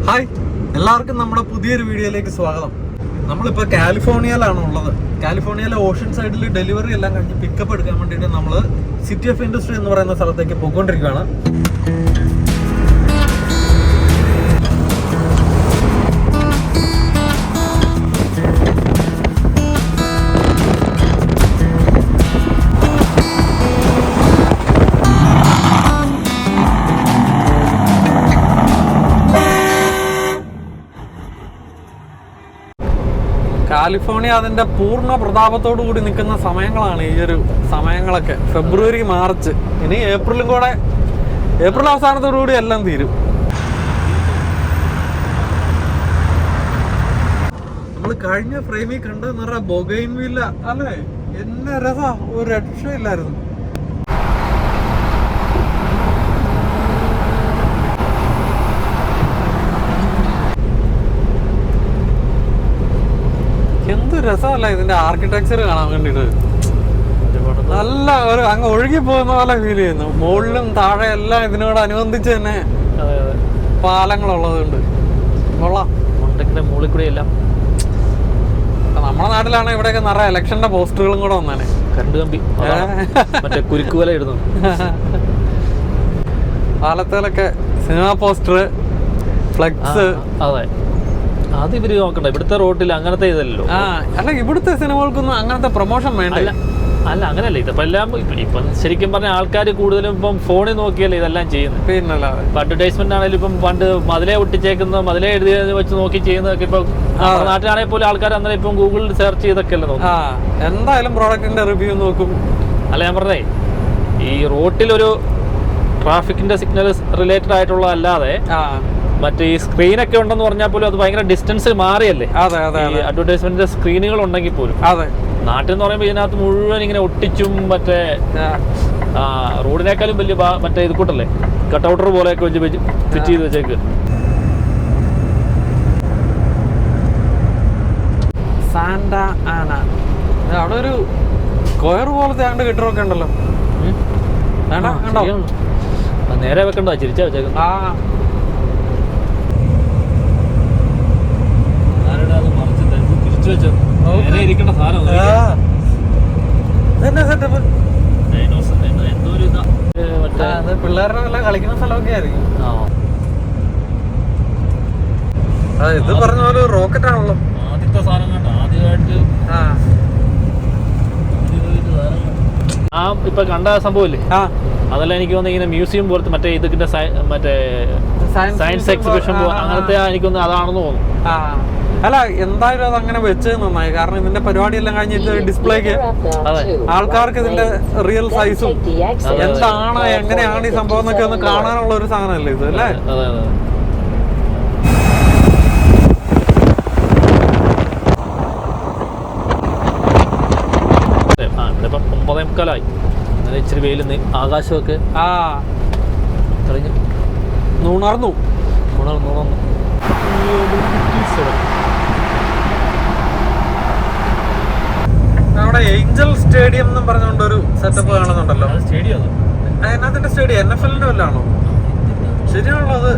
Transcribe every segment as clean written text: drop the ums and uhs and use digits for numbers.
Hi, എല്ലാവർക്കും നമ്മുടെ പുതിയൊരു വീഡിയോയിലേക്ക് സ്വാഗതം. നമ്മളിപ്പോൾ കാലിഫോർണിയയിലാണ് ഉള്ളത്. കാലിഫോർണിയയിലെ ഓഷൻ സൈഡിൽ ഡെലിവറി എല്ലാം കഴിഞ്ഞ് പിക്കപ്പ് എടുക്കാൻ വേണ്ടിയിട്ട് നമ്മൾ സിറ്റി ഓഫ് ഇൻഡസ്ട്രി എന്ന് പറയുന്ന സ്ഥലത്തേക്ക് പോയിക്കൊണ്ടിരിക്കുകയാണ്. കാലിഫോർണിയ അതിൻ്റെ പൂർണ്ണ പ്രതാപത്തോടു കൂടി നിൽക്കുന്ന സമയങ്ങളാണ് ഈ ഒരു സമയങ്ങളൊക്കെ. ഫെബ്രുവരി, മാർച്ച്, ഇനി ഏപ്രിലും കൂടെ, ഏപ്രിൽ അവസാനത്തോടു കൂടി എല്ലാം തീരും. നമ്മൾ കഴിഞ്ഞ ഫ്രെയിമിൽ കണ്ടെന്ന് പറഞ്ഞാൽ ബൊഗൈൻവില്ല അല്ലേ, എന്നെ രസാ, ഒരു രക്ഷയില്ലായിരുന്നു. എന്ത് രസമല്ല ഇതിന്റെ ആർക്കിടെക്ചർ കാണാൻ വേണ്ടിട്ട്. നല്ല ഒരു അങ്ങ് ഒഴുകി പോകുന്ന പോലെ ഫീൽ ചെയ്യുന്നു. മുകളിലും താഴെ എല്ലാം ഇതിനോട് അനുബന്ധിച്ച് തന്നെ പാലങ്ങളുള്ളതുകൊണ്ട് കൊള്ളാം. മുകളിൽ കൂടി എല്ലാം നമ്മുടെ നാട്ടിലാണ് ഇവിടെയൊക്കെ നിറയെ ഇലക്ഷന്റെ പോസ്റ്ററുകളും കൂടെ വന്നേനെ. കറണ്ട് കമ്പി മറ്റേ കുരുക്കുവല ഇടുന്നു. പാലത്തിലൊക്കെ സിനിമ പോസ്റ്റർ, ഫ്ലെക്സ്. അതെ, അത് ഇവര് നോക്കണ്ട. ഇവിടുത്തെ റോട്ടിൽ അങ്ങനത്തെ ഇതല്ലോ. അല്ല, ഇവിടുത്തെ സിനിമകൾക്കൊന്നും അങ്ങനത്തെ പ്രൊമോഷൻ വേണ്ട. അല്ല അങ്ങനെയല്ല. ഇതിപ്പോ എല്ലാം ഇപ്പം ശരിക്കും പറഞ്ഞ ആൾക്കാർ കൂടുതലും ഇപ്പം ഫോണിൽ നോക്കിയല്ലേ ഇതെല്ലാം ചെയ്യുന്നത്. പിന്നല്ല, ഇപ്പൊ അഡ്വർടൈസ്മെന്റ് ആണെങ്കിലും ഇപ്പം പണ്ട് മതിലെ ഒട്ടിച്ചേക്കുന്ന, മതിലെ എഴുതി വെച്ച് നോക്കി ചെയ്യുന്നതൊക്കെ ഇപ്പൊ നാട്ടിലാണെങ്കിൽ പോലും ആൾക്കാർ അന്നേരം ഇപ്പം ഗൂഗിളിൽ സെർച്ച് ചെയ്തൊക്കെ അല്ലേ നോക്കും. എന്തായാലും പ്രോഡക്റ്റിന്റെ റിവ്യൂ നോക്കും. അല്ല, ഞാൻ പറഞ്ഞേ, ഈ റോട്ടിലൊരു ട്രാഫിക്കിന്റെ സിഗ്നൽ റിലേറ്റഡ് ആയിട്ടുള്ള അല്ലാതെ മറ്റേ ഈ സ്ക്രീനൊക്കെ ഉണ്ടെന്ന് പറഞ്ഞാൽ പോലും അത് ഭയങ്കര ഡിസ്റ്റൻസ് മാറിയല്ലേ. അഡ്വർടൈസ്മെന്റിന്റെ സ്ക്രീനുകൾ ഉണ്ടെങ്കിൽ പോലും നാട്ടിൽ എന്ന് പറയുമ്പോൾ ഇതിനകത്ത് മുഴുവൻ ഇങ്ങനെ ഒട്ടിച്ചും മറ്റേ റോഡിനേക്കാളും വലിയ മറ്റേ ഇത് കൂട്ടല്ലേ, കട്ടൗട്ടർ പോലെയൊക്കെ വെച്ച് ഫിറ്റ് ചെയ്ത് വെച്ചേക്ക്. സാന്റ ആന, അവിടെ ഒരു സ്ക്വയർ പോലത്തെ ആണ്ട് കെട്ടിടമൊക്കെ ഉണ്ടല്ലോ. നേരെ വെക്കണ്ടോ, ചിരിച്ചാ വെച്ചേക്കും. പിള്ളേരുടെ വല്ല കളിക്കുന്ന സ്ഥലമൊക്കെ ആയിരിക്കും. ഇത് പറഞ്ഞ പോലെ റോക്കറ്റ് ആണല്ലോ. ആദ്യത്തെ സാധനം കണ്ടോ, ആദ്യമായിട്ട് ഇപ്പൊ കണ്ട സംഭവമില്ലേ, അതെല്ലാം എനിക്ക് തോന്നുന്നു ഇങ്ങനെ മ്യൂസിയം പോലത്തെ മറ്റേ ഇതിന്റെ മറ്റേ സയൻസ് എക്സിബിഷൻ അങ്ങനത്തെ എനിക്ക് തോന്നുന്നു അതാണെന്ന് തോന്നുന്നു. അല്ല, എന്തായാലും അത് അങ്ങനെ വെച്ചത് നന്നായി. കാരണം ഇതിന്റെ പരിപാടി എല്ലാം കഴിഞ്ഞിട്ട് ഡിസ്പ്ലേക്ക് ആൾക്കാർക്ക് ഇതിന്റെ റിയൽ സൈസും എന്താണ്, എങ്ങനെയാണ് ഈ സംഭവം എന്നൊക്കെ ഒന്ന് കാണാനുള്ള ഒരു സാധനമല്ലേ ഇത്, അല്ലേ? ഇപ്പം 9:45 അങ്ങനെ ഇച്ചിരി വെയില്, ആകാശമൊക്കെ തെളിഞ്ഞു ഉണർന്നു. അവിടെ ഏഞ്ചൽ സ്റ്റേഡിയം എന്നും പറഞ്ഞുകൊണ്ടൊരു സെറ്റപ്പ് കാണുന്നുണ്ടല്ലോ. സ്റ്റേഡിയം അതിനകത്തിന്റെ സ്റ്റേഡിയം NFL-ന്റെ വല്ലാണോ? ശരിയാണുള്ളത്.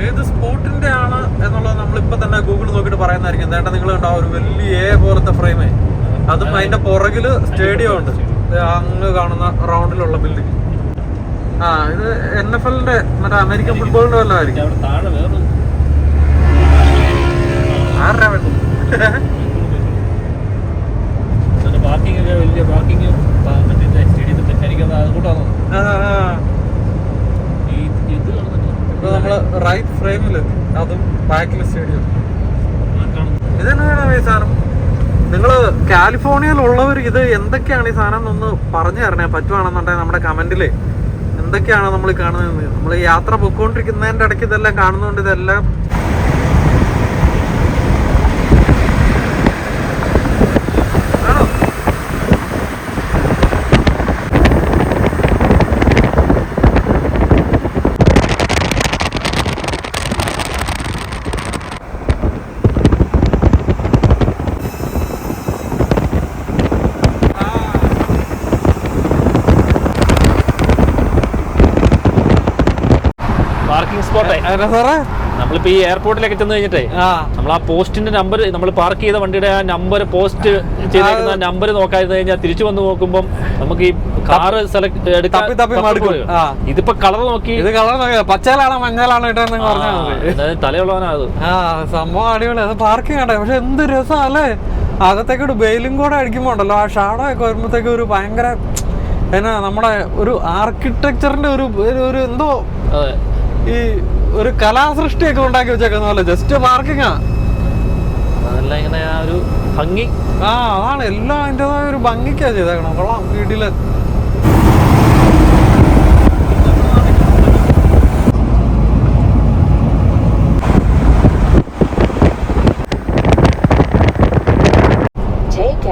ഏത് സ്പോർട്ടിന്റെ ആണ് എന്നുള്ളത് നമ്മളിപ്പോ തന്നെ ഗൂഗിൾ നോക്കിയിട്ട് പറയുന്നതായിരിക്കും. എന്താ നിങ്ങൾ കണ്ടോ, ഒരു വലിയ പോലത്തെ ഫ്രെയിമേ, അതും അതിന്റെ പുറകില് സ്റ്റേഡിയം ഉണ്ട്. അങ്ങ് കാണുന്ന റൗണ്ടിലുള്ള ബിൽഡിംഗ്. ഇത് NFL-ന്റെ മറ്റേ അമേരിക്കൻ ഫുട്ബോളിന്റെ വല്ലതായിരിക്കും. ആരുടെ വെക്കും വലിയ പാർക്കിംഗ് സ്റ്റേഡിയത്തിന്റെ ഇപ്പൊ നമ്മള് റൈറ്റ് ഫ്രെയിമില് അതും ബാക്കില് സ്റ്റേഡിയം. ഇതെന്നാണ് ഈ സാധനം? നിങ്ങള് കാലിഫോർണിയയിലുള്ളവർ ഇത് എന്തൊക്കെയാണ് ഈ സാധനം എന്നൊന്ന് പറഞ്ഞു തരണേ പറ്റുവാണെന്നുണ്ടെങ്കിൽ നമ്മുടെ കമന്റില്. എന്തൊക്കെയാണ് നമ്മൾ കാണുന്നത്? നമ്മൾ യാത്ര പൊയ്ക്കൊണ്ടിരിക്കുന്നതിന്റെ ഇടയ്ക്ക് ഇതെല്ലാം കാണുന്നുണ്ട്. ഇതെല്ലാം സാറേ നമ്മളിപ്പോ ഈ എയർപോർട്ടിലേക്ക് ചെന്ന് കഴിഞ്ഞിട്ടേ നമ്മൾ ആ പോസ്റ്റിന്റെ നമ്പർ, നമ്മൾ പാർക്ക് ചെയ്ത വണ്ടിയുടെ ആ നമ്പർ, പോസ്റ്റ് ചെയ്തേക്കുന്ന നമ്പർ നോക്കാതെ കഴിഞ്ഞാൽ തിരിച്ചു വന്ന് നോക്കുമ്പോൾ നമുക്ക് ഈ കാറ് സെലക്ട് എടുക്കാൻ ഇതിപ്പോ കളർ നോക്കി, ഇത് കളർ നോക്കിയ പച്ചയിലാണോ മഞ്ഞയിലാണോ ഇട്ടെന്ന് പറഞ്ഞാൽ തലയുള്ളവനാ അത്. സംഭവം അടിപൊളി. അത് പാർക്കിംഗ് ആണ്. പക്ഷെ എന്ത് രസമല്ലേ, അകത്തേക്കൊരു ബെയിലും കൂടെ അടിക്കുമ്പോ ഉണ്ടല്ലോ, ആ ഷാഡോ ഒക്കെ വരുമ്പോഴത്തേക്ക് ഒരു ഭയങ്കര എന്നാ നമ്മുടെ ഒരു ആർക്കിടെക്ചറിന്റെ ഒരു എന്തോ ഈ ഒരു കലാസൃഷ്ടിയൊക്കെ ഉണ്ടാക്കി വെച്ചേക്കുന്ന പോലെ. ജസ്റ്റ് പാർക്കിംഗാ, അതെല്ലാം ഇങ്ങനെ ആ ഒരു ഭംഗി. അതാണ് എല്ലാം അതിൻ്റെതായ ഒരു ഭംഗിക്കാ ചെയ്തേക്കണം. കൊള്ളാം. വീട്ടില്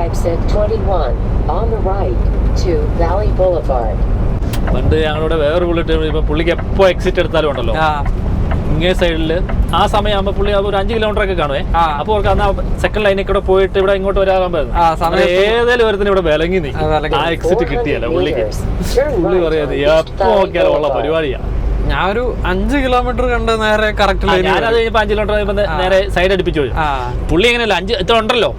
Exit 21 on the right to Valley Boulevard. പണ്ട് ഞങ്ങളുടെ വേറൊരു പുള്ളിട്ട് ഇപ്പൊ പുള്ളിക്ക് എപ്പോ എക്സിറ്റ് എടുത്താലും ഉണ്ടല്ലോ, ഇങ്ങേ സൈഡില് ആ സമയമാകുമ്പോ പുള്ളി ഒരു 5 കിലോമീറ്റർ ഒക്കെ കാണുവേ. അപ്പൊ അവർക്ക് അന്ന് സെക്കൻഡ് ലൈനിൽ കൂടെ പോയിട്ട് ഇവിടെ ഇങ്ങോട്ട് വരാറുണ്ടായിരുന്നു. ഏതെങ്കിലും ഒരുത്തിന് ഇവിടെ വിലങ്ങി നീ ആ എക്സിറ്റ് കിട്ടിയല്ല പുള്ളിക്ക്. പുള്ളി പറയാത് എപ്പോ നോക്കിയാലും ഉള്ള പരിപാടിയാ. ഞാൻ ഒരു 5 കിലോമീറ്റർ കണ്ട് നേരെ കറക്റ്റ് ഞാനത് കഴിഞ്ഞപ്പോ 5 കിലോമീറ്റർ നേരെ സൈഡ് അടുപ്പിച്ചു. പുള്ളി എങ്ങനെയല്ല 5 ഇത്ര ഉണ്ടല്ലോ,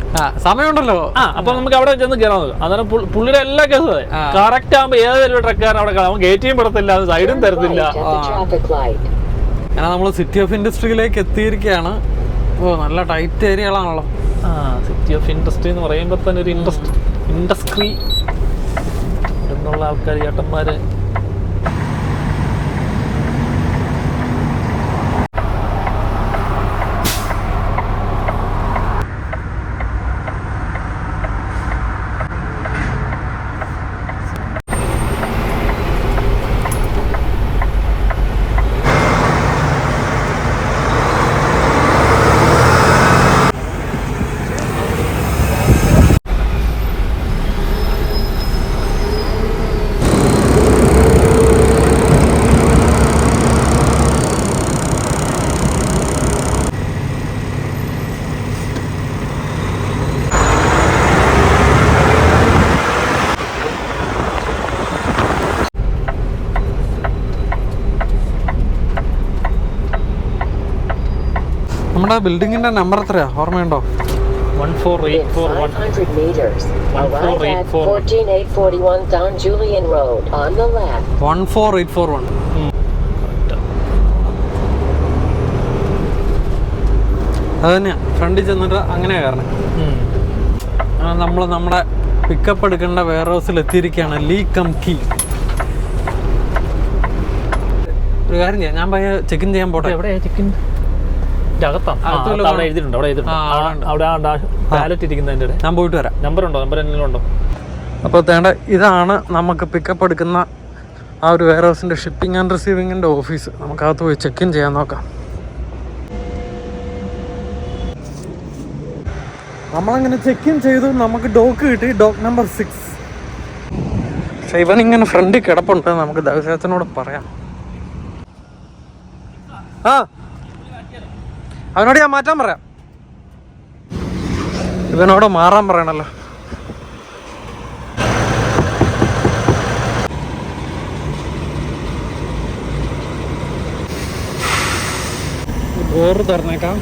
സമയമുണ്ടല്ലോ. അപ്പൊ നമുക്ക് അവിടെ ചെന്ന് കയറാൻ നോക്കും. അന്നേരം പുള്ളിയുടെ എല്ലാ കേസും അതെ കറക്റ്റ് ആകുമ്പോ ഏതൊരു ട്രക്കാരൻ അവിടെ കാണാം. ഗേറ്റും പെടത്തില്ല, സൈഡും തരത്തില്ല. അങ്ങനെ നമ്മള് സിറ്റി ഓഫ് ഇൻഡസ്ട്രിയിലേക്ക് എത്തിയിരിക്കുകയാണ്. നല്ല ടൈറ്റ് ഏരിയകളാണല്ലോ. സിറ്റി ഓഫ് ഇൻഡസ്ട്രി എന്ന് പറയുമ്പോ തന്നെ ഒരു ഇൻഡസ്ട്രി എന്നുള്ള ആൾക്കാർ ചേട്ടന്മാര്. നമ്മുടെ ബിൽഡിങ്ങിന്റെ നമ്പർ എത്രയാ ഓർമ്മയുണ്ടോ? 14841 meters. Arrive at 14841 Don Julian Road on the left. 14841. അത് തന്നെയാ. ഫ്രണ്ടിൽ ചെന്നിട്ട് അങ്ങനെയാ കാരണം നമ്മൾ നമ്മുടെ പിക്കപ്പ് എടുക്കേണ്ട വെയർ ഹൗസിൽ എത്തിയിരിക്കുകയാണ്. Lee Kum Kee. ഒരു കാര്യം ചെയ്യാം, ഞാൻ പയ്യെ ചെക്കിൻ ചെയ്യാൻ പോട്ടെ. എവിടെയാ ചെക്കിൻ? അവിടെ എഴുതിയിട്ടുണ്ട്, ഞാൻ പോയിട്ട് വരാം. നമ്പർ എന്തെങ്കിലും ഉണ്ടോ? അപ്പോൾ തേണ്ട ഇതാണ് നമുക്ക് പിക്കപ്പ് എടുക്കുന്ന ആ ഒരു വെയർ ഹൗസിൻ്റെ ഷിപ്പിംഗ് ആൻഡ് റിസീവിങ്ങിൻ്റെ ഓഫീസ്. നമുക്കകത്ത് പോയി ചെക്കിൻ ചെയ്യാൻ നോക്കാം. നമ്മളങ്ങനെ ചെക്കിൻ ചെയ്തു. നമുക്ക് ഡോക്ക് കിട്ടി, ഡോക്ക് നമ്പർ 6. പക്ഷെ ഇവനിങ്ങനെ ഫ്രണ്ടിൽ കിടപ്പുണ്ട്. നമുക്ക് ദവസേച്ചനോട് പറയാം. അവനോട് ഞാൻ മാറ്റാൻ പറയാം. ഇവനോട് മാറാൻ പറയണല്ലോ. ഡോറ് തുറന്നേക്കാം.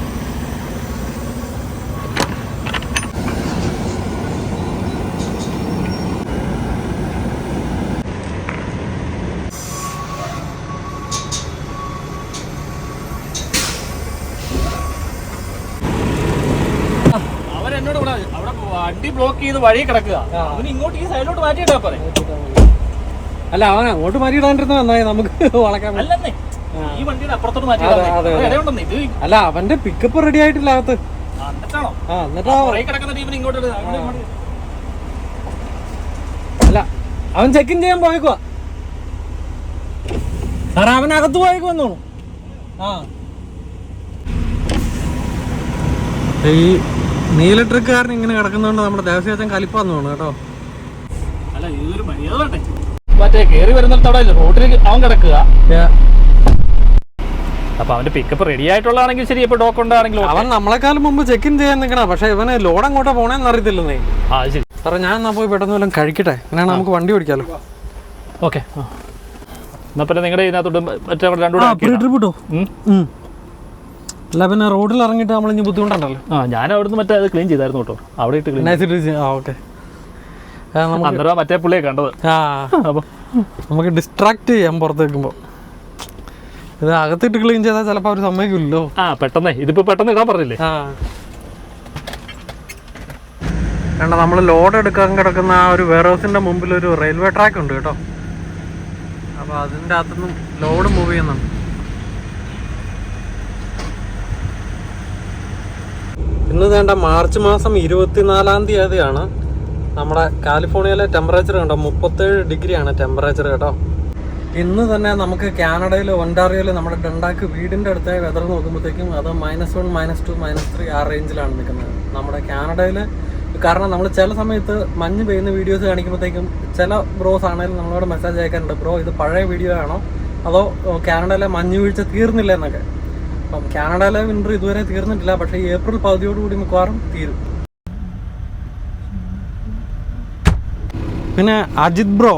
വണ്ടി ബ്ലോക്ക് ചെയ്ത് വഴി കിടക്കുക. അവന് ഇങ്ങോട്ട് ഈ സൈഡിലോട്ട് മാറ്റിയിട്ടാ പറയാം. അല്ല, അവൻ അങ്ങോട്ട് മാറ്റിയിടാണ്ടിരുന്ന നന്നായി, നമുക്ക് വളക്കാൻ. അല്ലെന്നേ, ഈ വണ്ടിയുടെ അപ്പുറത്തോട്ട് മാറ്റി. അല്ല, അവന്റെ പിക്കപ്പ് റെഡി ആയിട്ടില്ല അകത്ത്. എന്നിട്ടാ കിടക്കുന്ന ടീമിന് ഇങ്ങോട്ട്. അല്ല, അവൻ ചെക്കിൻ ചെയ്യാൻ പോയേക്കുവാ സാറേ. അവനകത്ത് പോയേക്കുവന്നു. ഈ നീല ട്രക്കുകാരൻ ഇങ്ങനെ കിടക്കുന്നതുകൊണ്ട് നമ്മുടെ ദേവസ്വം കലിപ്പാന്ന് തോന്നുന്നു കേട്ടോ. അല്ല, ഇതൊരു മര്യാദ. മറ്റേ കേറി വരുന്നിടത്തോടെ റോഡിൽ അവൻ കിടക്കുക. അപ്പൊ അവന്റെ പിക്കപ്പ് റെഡി ആയിട്ടുള്ളതാണെങ്കിൽ ശരി. ഇപ്പൊ ഡോക്ക് ഉണ്ടാണെങ്കിലും അവൻ നമ്മളെക്കാളും മുമ്പ് ചെക്കിൻ ചെയ്യാൻ നിൽക്കണം. പക്ഷെ ഇവന് ലോഡ് അങ്ങോട്ടാ പോണേന്ന് അറിയത്തില്ലെന്നേ. ശരി സാറേ, ഞാൻ എന്നാ പോയി പെട്ടെന്ന് വല്ലതും കഴിക്കട്ടെ. അങ്ങനെയാണ് നമുക്ക് വണ്ടി ഓടിക്കാലോ. ഓക്കെ. എന്നാ പിന്നെ നിങ്ങളുടെ ഇതിനകത്തോട്ട് മറ്റേ രണ്ടുകൂടെ അല്ല പിന്നെ റോഡിൽ ഇറങ്ങിയിട്ട് നമ്മൾ ഇനി ബുദ്ധിമുട്ടുണ്ടല്ലോ. ഞാൻ അവിടുന്ന് മറ്റേ അത് ക്ലീൻ ചെയ്തായിരുന്നു കേട്ടോ, അവിടെ ഇട്ട് ക്ലീൻ. ഓക്കെ. അന്നേരം മറ്റേ പുള്ളിയെ കണ്ടത്. അപ്പം നമുക്ക് ഡിസ്ട്രാക്ട് ചെയ്യാം പുറത്ത് വെക്കുമ്പോൾ. ഇത് അകത്തിട്ട് ക്ലീൻ ചെയ്താൽ ചിലപ്പോൾ അവർ സമ്മതിക്കില്ലല്ലോ. പെട്ടെന്ന് ഇതിപ്പോൾ പെട്ടെന്ന് ഇടാൻ പറഞ്ഞില്ലേ. കാരണം നമ്മൾ ലോഡ് എടുക്കാൻ കിടക്കുന്ന ആ ഒരു വെയർഹൗസിൻ്റെ മുമ്പിൽ ഒരു റെയിൽവേ ട്രാക്ക് ഉണ്ട് കേട്ടോ. അപ്പോൾ അതിൻ്റെ അകത്തുനിന്നും ലോഡ് മൂവ് ചെയ്യുന്നുണ്ട്. ഇന്ന് വേണ്ട മാർച്ച് മാസം 24-ാം തീയതിയാണ്. നമ്മുടെ കാലിഫോർണിയയിലെ ടെമ്പറേച്ചർ കണ്ടോ, 37 ഡിഗ്രിയാണ് ടെമ്പറേച്ചർ കേട്ടോ. ഇന്ന് തന്നെ നമുക്ക് കാനഡയിൽ ഒൻറ്റാറിയോയിൽ നമ്മുടെ ഡണ്ടാക്ക് വീടിൻ്റെ അടുത്ത വെതർ നോക്കുമ്പോഴത്തേക്കും അത് -1, -2, -3 ആ റേഞ്ചിലാണ് നിൽക്കുന്നത് നമ്മുടെ കാനഡയിൽ. കാരണം നമ്മൾ ചില സമയത്ത് മഞ്ഞ് പെയ്യുന്ന വീഡിയോസ് കാണിക്കുമ്പോഴത്തേക്കും ചില ബ്രോസ് ആണെങ്കിലും നമ്മളോട് മെസ്സേജ് അയക്കാറുണ്ട്, ബ്രോ ഇത് പഴയ വീഡിയോ ആണോ അതോ കാനഡയിലെ മഞ്ഞ് വീഴ്ച തീർന്നില്ല എന്നൊക്കെ. അപ്പം കാനഡയിലെ വിൻ്റർ ഇതുവരെ തീർന്നിട്ടില്ല, പക്ഷേ ഈ ഏപ്രിൽ 10 മിക്കവാറും തീരും. പിന്നെ അജിത് ബ്രോ,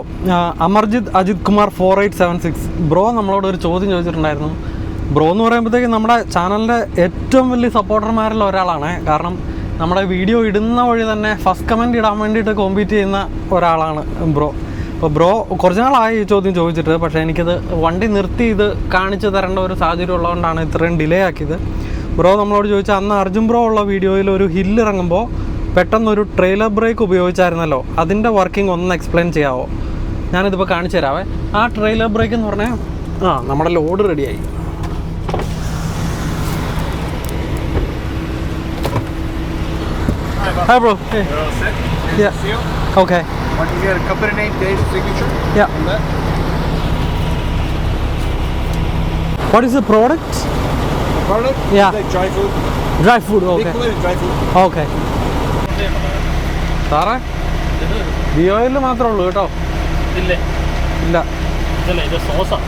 അമർജിത് അജിത് കുമാർ 4876 ബ്രോ നമ്മളോട് ഒരു ചോദ്യം ചോദിച്ചിട്ടുണ്ടായിരുന്നു. ബ്രോ എന്ന് പറയുമ്പോഴത്തേക്കും നമ്മുടെ ചാനലിൻ്റെ ഏറ്റവും വലിയ സപ്പോർട്ടർമാരിൽ ഒരാളാണ്. കാരണം നമ്മുടെ വീഡിയോ ഇടുന്ന വഴി തന്നെ ഫസ്റ്റ് കമൻറ്റ് ഇടാൻ വേണ്ടിയിട്ട് കോമ്പീറ്റ് ചെയ്യുന്ന ഒരാളാണ് ബ്രോ. അപ്പോൾ ബ്രോ കുറച്ച് നാളായി ഈ ചോദ്യം ചോദിച്ചിട്ട്, പക്ഷേ എനിക്കത് വണ്ടി നിർത്തി ഇത് കാണിച്ചു തരേണ്ട ഒരു സാഹചര്യം ഉള്ളതുകൊണ്ടാണ് ഇത്രയും ഡിലേ ആക്കിയത്. ബ്രോ നമ്മളോട് ചോദിച്ചാൽ അന്ന് അർജുൻ ബ്രോ ഉള്ള വീഡിയോയിൽ ഒരു ഹില്ല് ഇറങ്ങുമ്പോൾ പെട്ടെന്നൊരു ട്രെയിലർ ബ്രേക്ക് ഉപയോഗിച്ചായിരുന്നല്ലോ, അതിൻ്റെ വർക്കിംഗ് ഒന്ന് എക്സ്പ്ലെയിൻ ചെയ്യാമോ? ഞാനിതിപ്പോൾ കാണിച്ചു തരാവേ. ആ ട്രെയിലർ ബ്രേക്ക് എന്ന് പറഞ്ഞാൽ നമ്മുടെ ലോഡ് റെഡിയായി. Hi bro. Hey. You're all set? Yeah. See you. Okay. Want to get a company name, date, signature? Yeah. On that? What is the product? The product? Yeah. Like dry food. Dry food. They Okay. call it dry food. Okay. സാറേ ബിയോയിൽ മാത്രമേ ഉള്ളൂ കേട്ടോ. ഇല്ലേ? ഇല്ല. ഇതല്ലേ ഇത് സോസാ.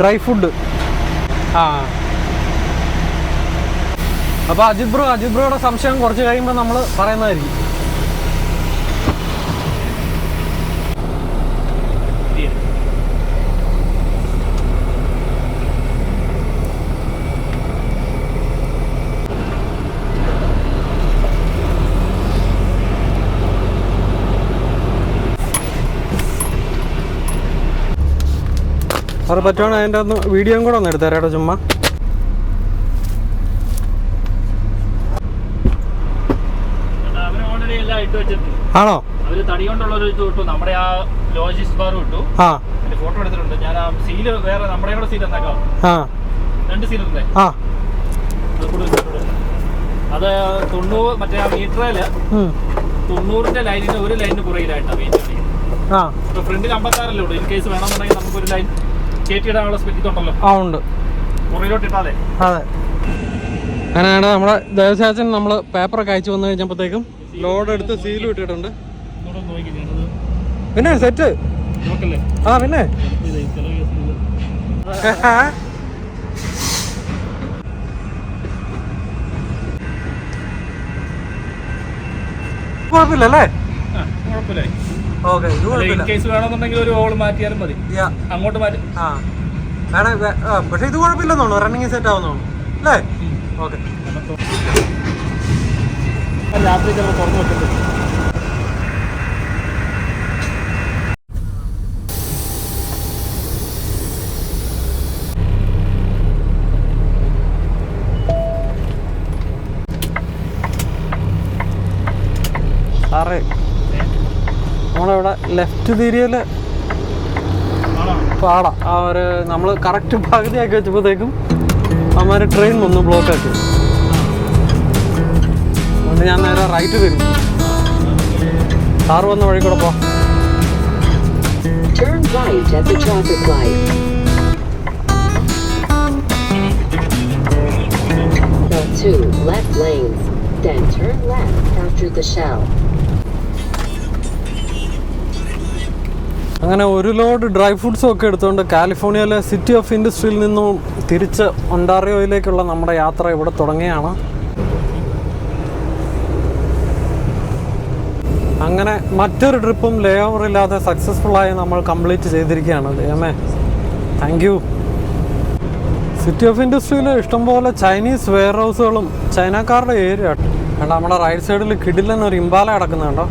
Dry food. അപ്പോൾ അജിത് ബ്രോയുടെ സംശയം കുറച്ച് കഴിയുമ്പോൾ നമ്മൾ പറയുന്നതായിരിക്കും. അത് പറ്റുവാണെങ്കിൽ അതിൻ്റെ ഒന്ന് വീഡിയോയും കൂടെ ഒന്ന് എടുത്തേരാ കേട്ടോ ചുമ്മാ. ആണോ? അവര് തടി കൊണ്ടുള്ള ഒരു ഇത് കിട്ടും, നമ്മുടെ ആ ലോജിസ്റ്റ് ബാർ കിട്ടും. ഫോട്ടോ എടുത്തിട്ടുണ്ട് ഞാൻ. ആ സീല് വേറെ നമ്മുടെ കൂടെ സീൽ എന്താക്കാം, 2 സീൽ ഉണ്ട്. അത് 90 മറ്റേ ആ മീറ്ററില് 90ന്റെ ലൈനിന് ഒരു ലൈനിന് പുറയിലായിട്ടാണ് വെയിറ്റ് അടിക്കുന്നത്. ഫ്രണ്ടിൽ 56 ഉള്ളൂ. ഇൻ കേസ് വേണമെന്നുണ്ടെങ്കിൽ നമുക്ക് ഒരു ലൈൻ കയറ്റിയിടാനുള്ള ഇതുണ്ടല്ലോ. ഉണ്ട്. പുറയിലോട്ട് ഇട്ടാലേ. അതെ. അങ്ങനെയാണ് നമ്മുടെ ദേവസ്യാച്ചൻ നമ്മൾ പേപ്പറൊക്കെ അയച്ചു വന്നു കഴിഞ്ഞപ്പോഴത്തേക്കും ലോഡ് എടുത്ത് സീലും ഇട്ടിട്ടുണ്ട്. പിന്നെ സെറ്റ്. പിന്നെ കുഴപ്പമില്ലല്ലേ? ഓക്കെ. വേണമെന്നുണ്ടെങ്കിൽ ഒരു ഹോൾ മാറ്റിയാലും മതി, അങ്ങോട്ട് മാറ്റി. പക്ഷെ ഇത് കുഴപ്പമില്ലെന്നോളൂ, റണ്ണിങ് സെറ്റ് ആവുന്നോളൂ അല്ലേ? ഓക്കെ. രാത്രി ചിലപ്പോൾ തുറന്നു വെച്ചിട്ടുണ്ട്. സാറേ നമ്മളിവിടെ ലെഫ്റ്റ് തിരിയല് പാടാ. ആ ഒരു നമ്മൾ കറക്റ്റ് പകുതിയാക്കി വെച്ചപ്പോഴത്തേക്കും അവന്മാർ ട്രെയിൻ ഒന്ന് ബ്ലോക്ക് ആക്കി. അതുകൊണ്ട് ഞാൻ നേരെ റൈറ്റ് തിരിഞ്ഞു. സാറ് വന്ന വഴി കൂടെ പോ. Turn right at the traffic light. The 2 left lanes, then turn left after the shell. അങ്ങനെ ഒരു ലോഡ് ഡ്രൈ ഫ്രൂട്ട്സും ഒക്കെ എടുത്തുകൊണ്ട് കാലിഫോർണിയയിലെ സിറ്റി ഓഫ് ഇൻഡസ്ട്രിയിൽ നിന്നും തിരിച്ച് ഒണ്ടാറിയോയിലേക്കുള്ള നമ്മുടെ യാത്ര ഇവിടെ തുടങ്ങിയാണ്. അങ്ങനെ മറ്റൊരു ട്രിപ്പും ലേ ഓവർ ഇല്ലാതെ സക്സസ്ഫുള്ളായി നമ്മൾ കംപ്ലീറ്റ് ചെയ്തിരിക്കുകയാണ്. ദൈവമേ, താങ്ക് യു. സിറ്റി ഓഫ് ഇൻഡസ്ട്രിയിൽ ഇഷ്ടംപോലെ ചൈനീസ് വെയർ ഹൗസുകളും ചൈനക്കാരുടെ ഏരിയ ആട്ടോ. കണ്ടോ നമ്മുടെ റൈറ്റ് സൈഡിൽ കിടിലൻ ഒരു ഇമ്പാല കിടക്കുന്നുണ്ടോ.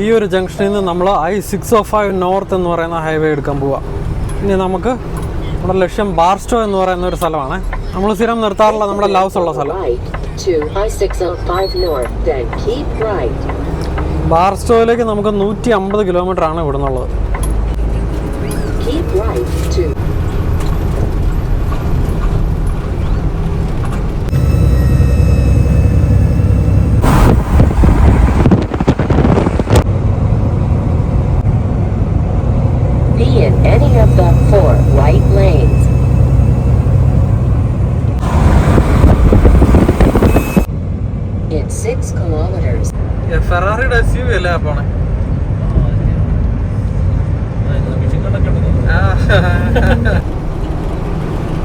ഈ ഒരു ജംഗ്ഷനിൽ നിന്ന് നമ്മൾ I-605 നോർത്ത് എന്ന് പറയുന്ന ഹൈവേ എടുക്കാൻ പോവാം. ഇനി നമുക്ക് നമ്മുടെ ലക്ഷ്യം ബാർസ്റ്റോ എന്ന് പറയുന്ന ഒരു സ്ഥലമാണ്. നമ്മൾ സ്ഥിരം നിർത്താറുള്ള നമ്മുടെ ലവ്സ് ഉള്ള സ്ഥലം. ബാർസ്റ്റോയിലേക്ക് നമുക്ക് 150 കിലോമീറ്റർ ആണ് ഇവിടെ നിന്നുള്ളത്. Be in any of the 4 right lanes. In 6 kilometers. ഫെറാറിയുടെ SUV അല്ലേ പോണേ.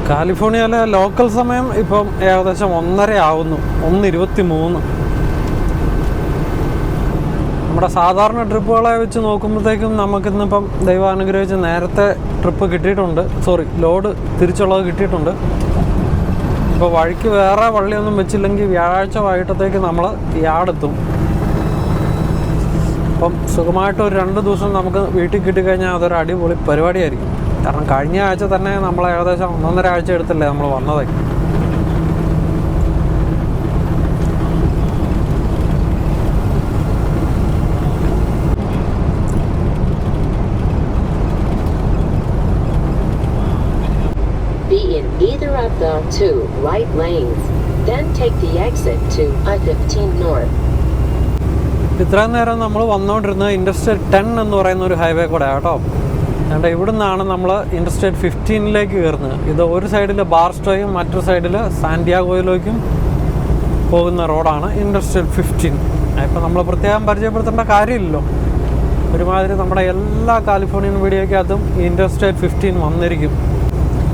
കാലിഫോർണിയയിലെ ലോക്കൽ സമയം ഇപ്പം ഏകദേശം 1:30 ആവുന്നു. 1:23. നമ്മുടെ സാധാരണ ട്രിപ്പുകളെ വെച്ച് നോക്കുമ്പോഴത്തേക്കും നമുക്കിന്നിപ്പം ദൈവം അനുഗ്രഹിച്ച് നേരത്തെ ട്രിപ്പ് കിട്ടിയിട്ടുണ്ട്. ലോഡ് തിരിച്ചുള്ളത് കിട്ടിയിട്ടുണ്ട്. ഇപ്പോൾ വഴിക്ക് വേറെ വള്ളിയൊന്നും വെച്ചില്ലെങ്കിൽ വ്യാഴാഴ്ച വൈകിട്ടത്തേക്ക് നമ്മൾ യാടെത്തും. അപ്പം സുഖമായിട്ട് ഒരു 2 ദിവസം നമുക്ക് വീട്ടിൽ കിട്ടിക്കഴിഞ്ഞാൽ അതൊരു അടിപൊളി പരിപാടിയായിരിക്കും. കാരണം കഴിഞ്ഞ ആഴ്ച തന്നെ നമ്മൾ ഏകദേശം 1.5 ആഴ്ച എടുത്തല്ലേ നമ്മൾ വന്നത്. Be in either of the 2 right lanes. Then take the exit to I-15 North. ഇത്രയും നേരം നമ്മൾ വന്നുകൊണ്ടിരുന്നത് ഇൻഡർസ്റ്റേറ്റ് 10 എന്ന് പറയുന്ന ഒരു ഹൈവേ കൂടെ കേട്ടോ. അതുകൊണ്ട് ഇവിടെ നിന്നാണ് നമ്മൾ ഇൻഡർസ്റ്റേറ്റ് 15ലേക്ക് കയറുന്നത്. ഇത് ഒരു സൈഡിൽ ബാർസ്റ്റോയും മറ്റൊരു സൈഡിൽ സാന്റിയാഗോയിലേക്കും പോകുന്ന റോഡാണ് ഇൻഡർസ്റ്റേറ്റ് 15. ഇപ്പം നമ്മൾ പ്രത്യേകം പരിചയപ്പെടുത്തേണ്ട കാര്യമില്ലല്ലോ. ഒരുമാതിരി നമ്മുടെ എല്ലാ കാലിഫോർണിയൻ വീഡിയോയ്ക്കകത്തും ഇൻഡർസ്റ്റേറ്റ് 15 വന്നിരിക്കും.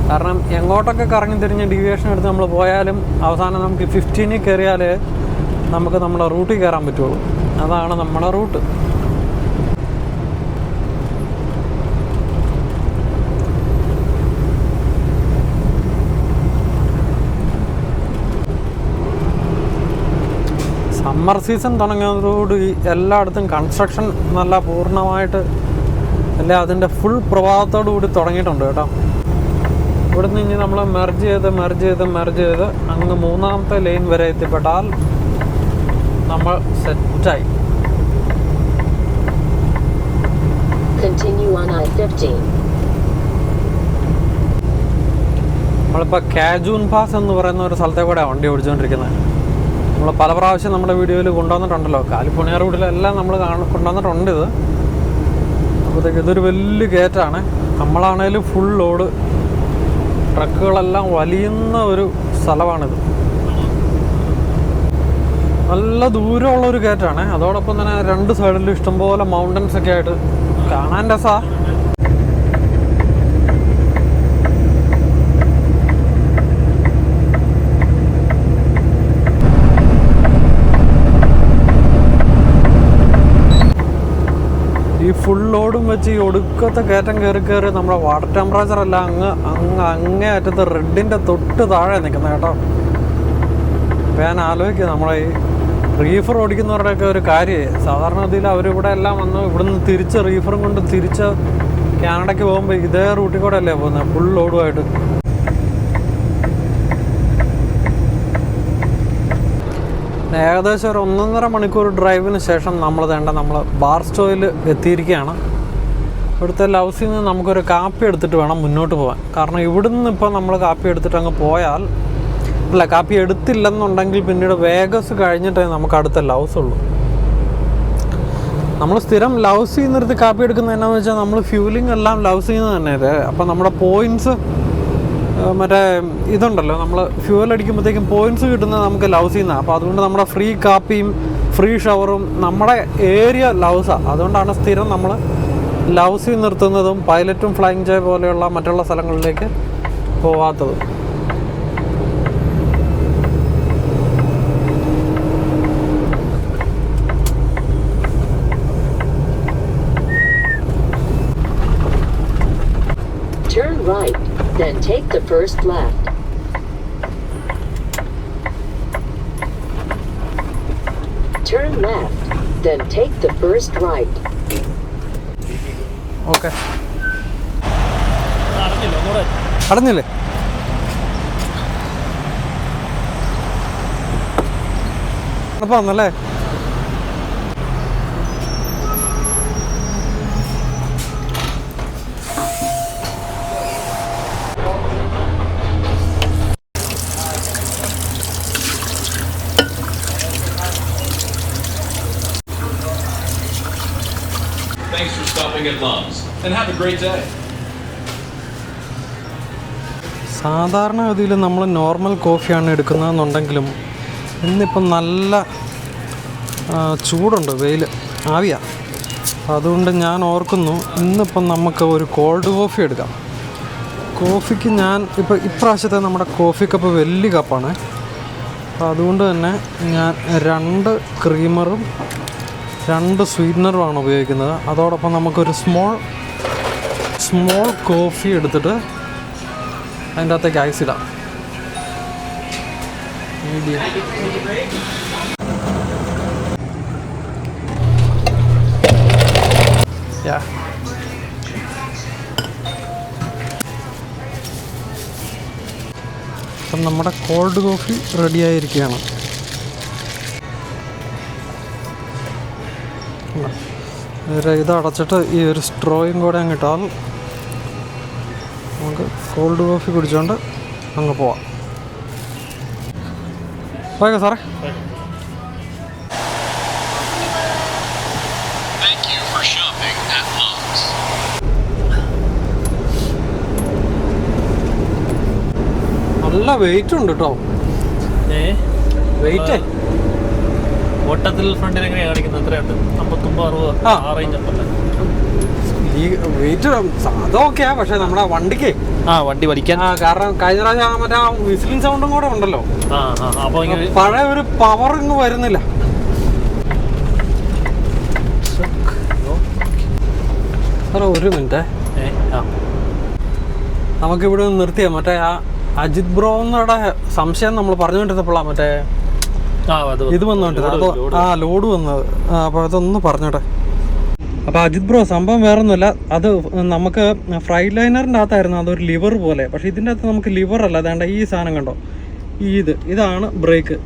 കാരണം എങ്ങോട്ടൊക്കെ കറങ്ങി തിരിഞ്ഞ് ഡീവിയേഷൻ എടുത്ത് നമ്മൾ പോയാലും അവസാനം നമുക്ക് 15 കയറിയാൽ നമുക്ക് നമ്മുടെ റൂട്ടിൽ കയറാൻ പറ്റുള്ളൂ. അതാണ് നമ്മുടെ റൂട്ട്. സമ്മർ സീസൺ തുടങ്ങിയതോടുകൂടി എല്ലായിടത്തും കൺസ്ട്രക്ഷൻ നല്ല പൂർണ്ണമായിട്ട് അല്ല അതിൻ്റെ ഫുൾ പ്രഭാവത്തോടു കൂടി തുടങ്ങിയിട്ടുണ്ട് കേട്ടോ. ഇവിടെ നിന്ന് ഇനി നമ്മൾ മെർജ് ചെയ്ത് അങ്ങ് 3ാമത്തെ ലൈൻ വരെ എത്തിപ്പെട്ടാൽ നമ്മൾ സെറ്റായി. നമ്മളിപ്പോൾ കാജൂൻ പാസ് എന്ന് പറയുന്ന ഒരു സ്ഥലത്തെ കൂടെയാണ് വണ്ടി ഓടിച്ചുകൊണ്ടിരിക്കുന്നത്. നമ്മൾ പല പ്രാവശ്യം നമ്മുടെ വീഡിയോയിൽ കൊണ്ടുവന്നിട്ടുണ്ടല്ലോ. കാലിഫോർണിയ റൂട്ടിലെല്ലാം നമ്മൾ കൊണ്ടുവന്നിട്ടുണ്ട് ഇത്. അപ്പോഴത്തേക്ക് ഇതൊരു വലിയ ഗേറ്റാണ്. നമ്മളാണേലും ഫുൾ ലോഡ് ട്രക്കുകളെല്ലാം വലിയുന്ന ഒരു സ്ഥലമാണിത്. നല്ല ദൂരമുള്ളൊരു ഗേറ്റാണ്. അതോടൊപ്പം തന്നെ 2 സൈഡിലും ഇഷ്ടംപോലെ മൗണ്ടൻസ് ഒക്കെ ആയിട്ട് കാണാൻ രസമാണ്. ഈ ഫുൾ ലോഡും വെച്ച് ഈ ഒടുക്കത്തെ കയറ്റം കയറി നമ്മുടെ വാട്ടർ ടെമ്പറേച്ചർ എല്ലാം അങ്ങേ അറ്റത്ത് റെഡിൻ്റെ തൊട്ട് താഴെ നിൽക്കുന്നത് കേട്ടോ. അപ്പോൾ ഞാൻ ആലോചിക്കുക നമ്മളെ ഈ റീഫർ ഓടിക്കുന്നവരുടെയൊക്കെ ഒരു കാര്യമേ. സാധാരണ ഗതിയിൽ അവരിവിടെ എല്ലാം വന്ന് ഇവിടുന്ന് തിരിച്ച് റീഫറും കൊണ്ട് തിരിച്ച് കാനഡയ്ക്ക് പോകുമ്പോൾ ഇതേ റൂട്ടിൽ കൂടെ അല്ലേ പോകുന്നത് ഫുൾ ലോഡുമായിട്ട്. ഏകദേശം ഒരു 1.5 മണിക്കൂർ ഡ്രൈവിന് ശേഷം നമ്മൾ ബാർസ്റ്റോയിൽ എത്തിയിരിക്കുകയാണ്. ഇവിടുത്തെ ലൗസിൽ നിന്ന് നമുക്കൊരു കാപ്പി എടുത്തിട്ട് വേണം മുന്നോട്ട് പോകാൻ. കാരണം ഇവിടുന്ന് ഇപ്പോൾ നമ്മൾ കാപ്പി എടുത്തിട്ട് അങ്ങ് പോയാൽ കാപ്പി എടുത്തില്ലെന്നുണ്ടെങ്കിൽ പിന്നീട് വേഗസ് കഴിഞ്ഞിട്ടേ നമുക്ക് അടുത്ത ലൗസ് ഉള്ളൂ. നമ്മൾ സ്ഥിരം ലൗസിൽ നിന്നെടുത്ത് കാപ്പി എടുക്കുന്നത് എന്നാന്ന് വെച്ചാൽ നമ്മൾ ഫ്യൂലിംഗ് എല്ലാം ലൗസിൽ നിന്ന് തന്നെ. അപ്പം നമ്മുടെ പോയിൻറ്റ്സ് മറ്റേ ഇതുണ്ടല്ലോ, നമ്മൾ ഫ്യൂവൽ അടിക്കുമ്പോഴത്തേക്കും പോയിൻറ്റ്സ് കിട്ടുന്നത് നമുക്ക് ലൗസിൽ നിന്നാണ്. അപ്പോൾ അതുകൊണ്ട് നമ്മുടെ ഫ്രീ കാപ്പിയും ഫ്രീ ഷവറും നമ്മുടെ ഏരിയ ലൗസാണ്. അതുകൊണ്ടാണ് സ്ഥിരം നമ്മൾ ലൗസിൽ നിർത്തുന്നതും പൈലറ്റും ഫ്ലൈങ് ജേ പോലെയുള്ള മറ്റുള്ള സ്ഥലങ്ങളിലേക്ക് പോവാത്തത്. Turn right, then take the first left. Turn left, then take the first right. Okay, അറിഞ്ഞില്ല ഒന്നുകൂടെ. അടഞ്ഞില്ലേ? അപ്പോൾ വന്നല്ലേ? Thanks for stopping at Lum's and have a great day. സാധാരണഗതിയിൽ നമ്മൾ നോർമൽ കോഫിയാണ് എടുക്കുന്നതെന്നുണ്ടെങ്കിലും ഇന്നിപ്പം നല്ല ചൂടുണ്ട്, വെയിൽ, ആവിയാണ്. അതുകൊണ്ട് ഞാൻ ഓർക്കുന്നു ഇന്നിപ്പം നമുക്ക് ഒരു കോൾഡ് കോഫി എടുക്കാം. കോഫിക്ക് ഞാൻ ഇപ്രാവശ്യത്തെ നമ്മുടെ കോഫി കപ്പ് വലിയ കപ്പാണ്. അപ്പോൾ അതുകൊണ്ട് തന്നെ ഞാൻ 2 ക്രീമറും 2 സ്വീറ്റ്നറുമാണ് ഉപയോഗിക്കുന്നത്. അതോടൊപ്പം നമുക്കൊരു സ്മോൾ കോഫി എടുത്തിട്ട് അതിൻ്റെ അകത്തേക്ക് ഐസ് ഇടാം. മീഡിയം. അപ്പം നമ്മുടെ കോൾഡ് കോഫി റെഡിയായിരിക്കുകയാണ്. ഇത് അടച്ചിട്ട് ഈ ഒരു സ്ട്രോയും കൂടെ അങ്ങിട്ടാൽ നമുക്ക് കോൾഡ് കോഫി കുടിച്ചുകൊണ്ട് അങ്ങ് പോവാം. ഓക്കെ സാറേ. Thank you for shopping at Lum's. നല്ല വെയിറ്റ് ഉണ്ട് കേട്ടോ. വെയിറ്റ് ഓട്ടത്തിൽ ഫ്രണ്ടിൽ എങ്ങനെയാണ് കാണിക്കുന്നത്? എത്രയുണ്ട്? 59, 60 ആ റേഞ്ച് ഉണ്ടല്ലേ? ഈ വെയിറ്റ് അതൊക്കെയാ, പക്ഷെ നമ്മുടെ വണ്ടിക്ക് വണ്ടി വലിക്കാൻ. കാരണം കഴിഞ്ഞ പ്രാവശ്യം മറ്റേ വിസിലിംഗ് സൗണ്ടും കൂടെ ഉണ്ടല്ലോ. അപ്പോൾ പഴയ ഒരു പവർ ഇങ്ങ് വരുന്നില്ല. സാറേ ഒരു മിനിറ്റ്, നമുക്കിവിടെ നിന്ന് നിർത്തിയാ മറ്റേ ആ അജിത് ബ്രോന്നയുടെ സംശയം നമ്മൾ പറഞ്ഞുകൊണ്ടിരുന്നപ്പോഴാണ് മറ്റേ ഇത് വന്നോണ്ടിരുന്നത്. അതോ ലോഡ് വന്നത്. അപ്പോൾ അതൊന്ന് പറഞ്ഞോട്ടെ. അപ്പോൾ അജിത് ബ്രോ, സംഭവം വേറൊന്നുമില്ല. അത് നമുക്ക് ഫ്രൈഡ് ലൈനറിൻ്റെ അകത്തായിരുന്നു അതൊരു ലിവർ പോലെ. പക്ഷേ ഇതിൻ്റെ അകത്ത് നമുക്ക് ലിവർ അല്ല. അതാണ്ട് ഈ സാധനം കണ്ടോ, ഇതാണ് ബ്രേക്ക്.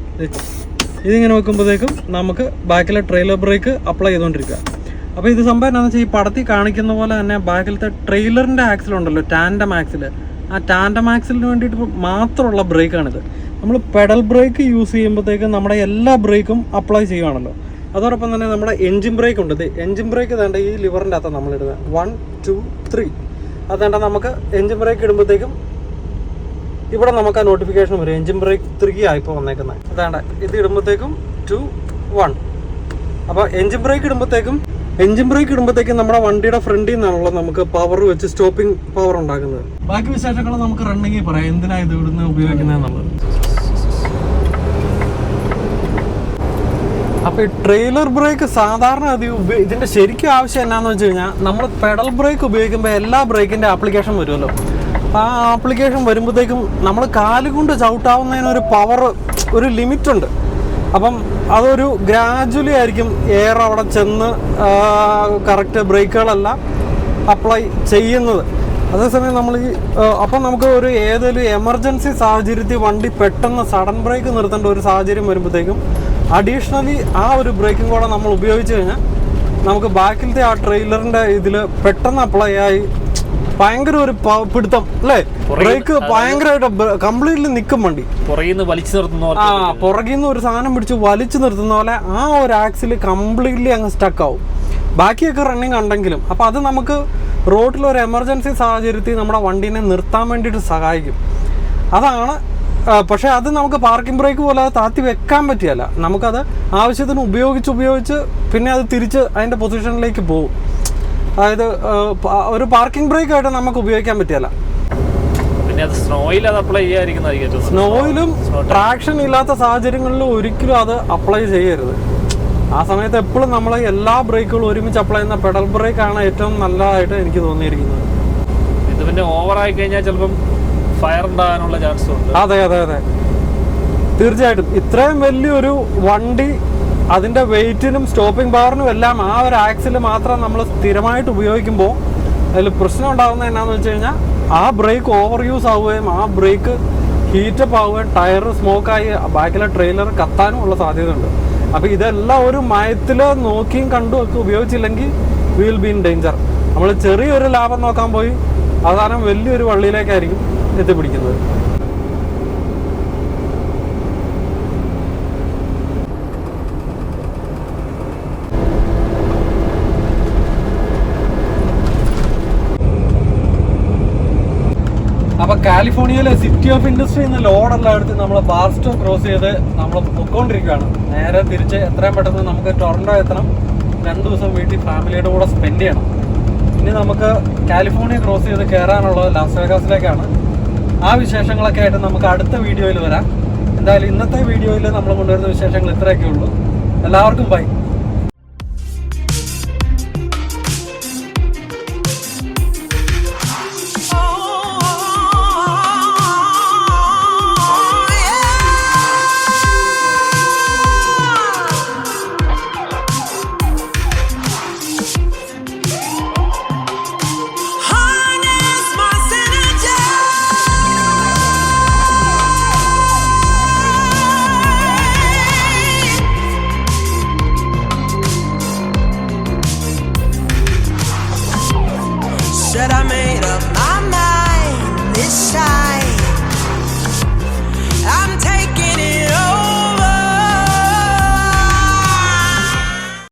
ഇതിങ്ങനെ വെക്കുമ്പോഴത്തേക്കും നമുക്ക് ബാക്കിലെ ട്രെയിലർ ബ്രേക്ക് അപ്ലൈ ചെയ്തുകൊണ്ടിരിക്കുക. അപ്പോൾ ഇത് സംഭവം എന്താണെന്ന് വെച്ചാൽ ഈ പടത്തിൽ കാണിക്കുന്ന പോലെ തന്നെ ബാക്കിലത്തെ ട്രെയിലറിൻ്റെ ആക്സിലുണ്ടല്ലോ, ടാൻഡം ആക്സിൽ, ആ ടാൻഡം ആക്സിലിന് വേണ്ടിയിട്ട് മാത്രമുള്ള ബ്രേക്കാണിത്. നമ്മൾ പെഡൽ ബ്രേക്ക് യൂസ് ചെയ്യുമ്പോഴത്തേക്കും നമ്മുടെ എല്ലാ ബ്രേക്കും അപ്ലൈ ചെയ്യുവാണല്ലോ. അതോടൊപ്പം തന്നെ നമ്മുടെ എൻജിൻ ബ്രേക്ക് ഉണ്ട്. എൻജിൻ ബ്രേക്ക് വേണ്ട ഈ ലിവറിൻ്റെ അകത്താണ് നമ്മളിടുന്നത്. 1 2 3 അതേണ്ട നമുക്ക് എൻജിൻ ബ്രേക്ക് ഇടുമ്പോഴത്തേക്കും ഇവിടെ നമുക്ക് ആ നോട്ടിഫിക്കേഷൻ വരും. എൻജിൻ ബ്രേക്ക് 3 ആയിപ്പോൾ വന്നേക്കുന്നത്. അതേണ്ട ഇത് ഇടുമ്പോഴത്തേക്കും 2 1. അപ്പോൾ എൻജിൻ ബ്രേക്ക് ഇടുമ്പോഴത്തേക്കും നമ്മുടെ വണ്ടിയുടെ ഫ്രണ്ടിൽ നിന്നാണല്ലോ നമുക്ക് പവർ വെച്ച് സ്റ്റോപ്പിംഗ് പവർ ഉണ്ടാക്കുന്നത്. ബാക്കി വിശേഷങ്ങൾ നമുക്ക് റണ്ണിങ്ങിൽ പറയാം, എന്തിനാണ് ഇത് ഇവിടുന്ന് ഉപയോഗിക്കുന്നതെന്നുള്ളത്. അപ്പോൾ ഈ ട്രെയിലർ ബ്രേക്ക് സാധാരണ ഇതിൻ്റെ ശരിക്കും ആവശ്യം എന്നാന്ന് വെച്ച് കഴിഞ്ഞാൽ നമ്മൾ പെഡൽ ബ്രേക്ക് ഉപയോഗിക്കുമ്പോൾ എല്ലാ ബ്രേക്കിൻ്റെ ആപ്ലിക്കേഷൻ വരുമല്ലോ. ആ ആപ്ലിക്കേഷൻ വരുമ്പോഴത്തേക്കും നമ്മൾ കാലുകൊണ്ട് ചവിട്ടാവുന്നതിനൊരു പവർ, ഒരു ലിമിറ്റുണ്ട്. അപ്പം അതൊരു ഗ്രാജുവലി ആയിരിക്കും എയർ അവിടെ ചെന്ന് കറക്റ്റ് ബ്രേക്കുകളെല്ലാം അപ്ലൈ ചെയ്യുന്നത്. അതേസമയം നമ്മൾ അപ്പം നമുക്ക് ഒരു ഏതൊരു എമർജൻസി സാഹചര്യത്തിൽ വണ്ടി പെട്ടെന്ന് സഡൻ ബ്രേക്ക് നിർത്തേണ്ട ഒരു സാഹചര്യം വരുമ്പോഴത്തേക്കും അഡീഷണലി ആ ഒരു ബ്രേക്കിംഗ് കൂടെ നമ്മൾ ഉപയോഗിച്ച് കഴിഞ്ഞാൽ നമുക്ക് ബാക്കിലത്തെ ആ ട്രെയിലറിൻ്റെ ഇതിൽ പെട്ടെന്ന് അപ്ലൈ ആയി ഭയങ്കര ഒരു പിടുത്തം അല്ലേ, ബ്രേക്ക് ഭയങ്കരമായിട്ട് കംപ്ലീറ്റ്ലി നിൽക്കും വണ്ടി. പുറകിൽ നിന്ന് ഒരു സാധനം പിടിച്ച് വലിച്ചു നിർത്തുന്ന പോലെ ആ ഒരു ആക്സിൽ കംപ്ലീറ്റ്ലി അങ്ങ് സ്റ്റക്ക് ആവും. ബാക്കിയൊക്കെ റണ്ണിങ് ഉണ്ടെങ്കിലും. അപ്പോൾ അത് നമുക്ക് റോഡിലൊരു എമർജൻസി സാഹചര്യത്തിൽ നമ്മുടെ വണ്ടീനെ നിർത്താൻ വേണ്ടിയിട്ട് സഹായിക്കും. അതാണ്. പക്ഷേ അത് നമുക്ക് പാർക്കിംഗ് ബ്രേക്ക് പോലെ അത് താത്തി വെക്കാൻ പറ്റിയല്ല. നമുക്കത് ആവശ്യത്തിന് ഉപയോഗിച്ച് പിന്നെ അത് തിരിച്ച് അതിൻ്റെ പൊസിഷനിലേക്ക് പോകും. അതായത് ഒരു പാർക്കിംഗ് ബ്രേക്ക് ആയിട്ട് നമുക്ക് ഉപയോഗിക്കാൻ പറ്റിയല്ല. പിന്നെ അത് സ്നോയിൽ അത് അപ്ലൈ ചെയ്യാതിരിക്കുന്നതായിരിക്കും. സ്നോയിലും ട്രാക്ഷൻ ഇല്ലാത്ത സാഹചര്യങ്ങളിലും ഒരിക്കലും അത് അപ്ലൈ ചെയ്യരുത്. ആ സമയത്ത് എപ്പോഴും നമ്മൾ എല്ലാ ബ്രേക്കുകളും ഒരുമിച്ച് അപ്ലൈ ചെയ്യുന്ന പെഡൽ ബ്രേക്കാണ് ഏറ്റവും നല്ലതായിട്ട് എനിക്ക് തോന്നിയിരിക്കുന്നത്. ഇത് പിന്നെ ഓവറായി കഴിഞ്ഞാൽ ചിലപ്പം ഫയർ ഉണ്ടാകാനുള്ള ചാൻസും ഉണ്ട്. അതെ അതെ അതെ തീർച്ചയായിട്ടും. ഇത്രയും വലിയൊരു വണ്ടി അതിൻ്റെ വെയിറ്റിനും സ്റ്റോപ്പിംഗ് പവറിനും എല്ലാം ആ ഒരു ആക്സിൽ മാത്രം നമ്മൾ സ്ഥിരമായിട്ട് ഉപയോഗിക്കുമ്പോൾ അതിൽ പ്രശ്നം ഉണ്ടാകുന്നത് എന്നാന്ന് വെച്ച് കഴിഞ്ഞാൽ ആ ബ്രേക്ക് ഓവർ യൂസ് ആവുകയും ആ ബ്രേക്ക് ഹീറ്റപ്പ് ആവുകയും ടയർ സ്മോക്കായി ബാക്കിലെ ട്രെയിലർ കത്താനും ഉള്ള സാധ്യതയുണ്ട്. അപ്പോൾ ഇതെല്ലാം ഒരു മയത്തിൽ നോക്കിയും കണ്ടും ഒക്കെ ഉപയോഗിച്ചില്ലെങ്കിൽ വിൽ ബി ഇൻ ഡേഞ്ചർ. നമ്മൾ ചെറിയൊരു ലാഭം നോക്കാൻ പോയി അവസാനം വലിയൊരു വള്ളിയിലേക്കായിരിക്കും എത്തിപ്പിടിക്കുന്നത്. അപ്പോൾ കാലിഫോർണിയയിലെ സിറ്റി ഓഫ് ഇൻഡസ്ട്രിയിൽ നിന്ന് ലോഡെല്ലാം എടുത്ത് നമ്മൾ ബാർസ്റ്റോ ക്രോസ് ചെയ്ത് നമ്മൾ പൊയ്ക്കൊണ്ടിരിക്കുകയാണ്. നേരെ തിരിച്ച് എത്രയും പെട്ടെന്ന് നമുക്ക് ടൊറൻറ്റോ എത്തണം. 2 ദിവസം വീട്ടിൽ ഫാമിലിയുടെ കൂടെ സ്പെൻഡ് ചെയ്യണം. ഇനി നമുക്ക് കാലിഫോർണിയ ക്രോസ് ചെയ്ത് കയറാനുള്ളത് ലാസ് വേഗാസിലേക്കാണ്. ആ വിശേഷങ്ങളൊക്കെ ആയിട്ട് നമുക്ക് അടുത്ത വീഡിയോയിൽ വരാം. എന്തായാലും ഇന്നത്തെ വീഡിയോയിൽ നമ്മൾ കൊണ്ടുവരുന്ന വിശേഷങ്ങൾ ഇത്രയൊക്കെ ഉള്ളൂ. എല്ലാവർക്കും ബൈ.